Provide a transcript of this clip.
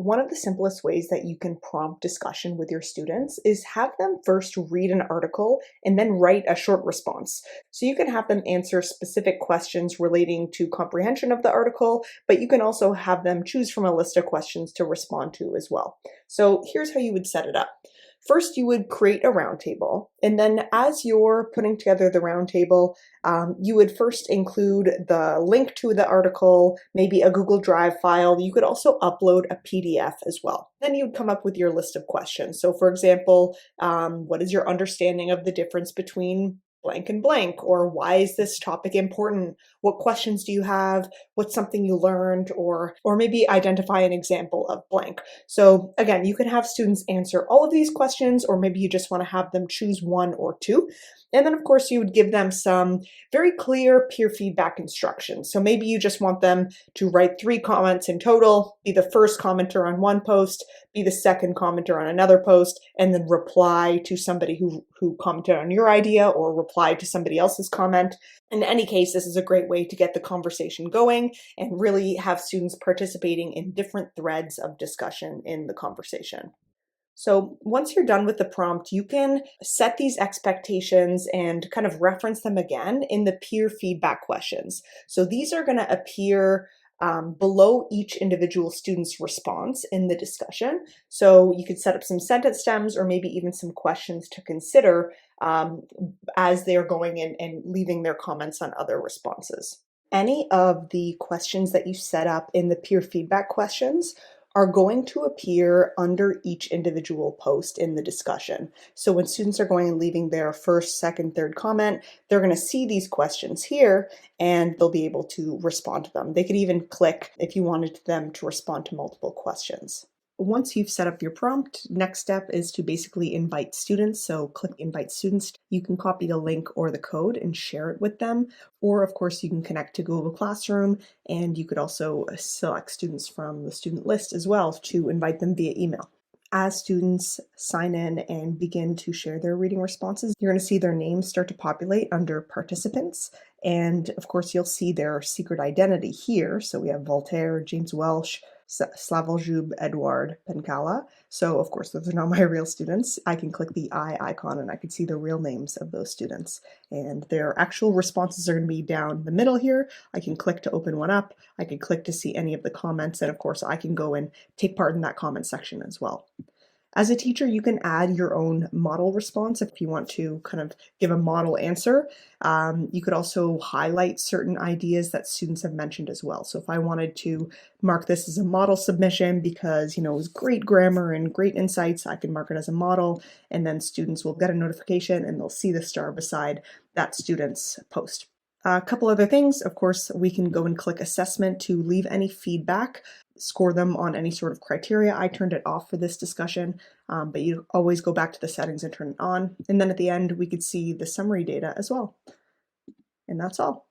one of the simplest ways that you can prompt discussion with your students is have them first read an article and then write a short response. So you can have them answer specific questions relating to comprehension of the article, but you can also have them choose from a list of questions to respond to as well. So here's how you would set it up. First, you would create a roundtable, and then as you're putting together the roundtable, you would first include the link to the article, maybe a Google Drive file. You could also upload a PDF as well. Then you'd come up with your list of questions. So for example, what is your understanding of the difference between blank and blank, or why is this topic important? What questions do you have? What's something you learned? Or maybe identify an example of blank. So again, you can have students answer all of these questions, or maybe you just want to have them choose one or two. And then of course you would give them some very clear peer feedback instructions. So maybe you just want them to write 3 comments in total, be the first commenter on one post, be the second commenter on another post, and then reply to somebody who commented on your idea or reply to somebody else's comment. In any case, this is a great way to get the conversation going and really have students participating in different threads of discussion in the conversation. So once you're done with the prompt, you can set these expectations and kind of reference them again in the peer feedback questions. So these are going to appear below each individual student's response in the discussion. So you could set up some sentence stems or maybe even some questions to consider as they're going in and leaving their comments on other responses. Any of the questions that you set up in the peer feedback questions are going to appear under each individual post in the discussion. So when students are going and leaving their first, second, third comment, they're going to see these questions here and they'll be able to respond to them. They could even click if you wanted them to respond to multiple questions. Once you've set up your prompt, next step is to basically invite students. So click invite students. You can copy the link or the code and share it with them. Or of course you can connect to Google Classroom, and you could also select students from the student list as well to invite them via email. As students sign in and begin to share their reading responses, you're going to see their names start to populate under participants. And of course you'll see their secret identity here. So we have Voltaire, James Welsh, Slavoj Edward Penkala. So of course, those are not my real students. I can click the eye icon and I can see the real names of those students. And their actual responses are going to be down the middle here. I can click to open one up. I can click to see any of the comments. And of course, I can go and take part in that comment section as well. As a teacher, you can add your own model response if you want to kind of give a model answer. You could also highlight certain ideas that students have mentioned as well. So if I wanted to mark this as a model submission because, it was great grammar and great insights, I can mark it as a model, and then students will get a notification and they'll see the star beside that student's post. A couple other things, of course, we can go and click assessment to leave any feedback, score them on any sort of criteria. I turned it off for this discussion, but you always go back to the settings and turn it on. And then at the end, we could see the summary data as well. And that's all.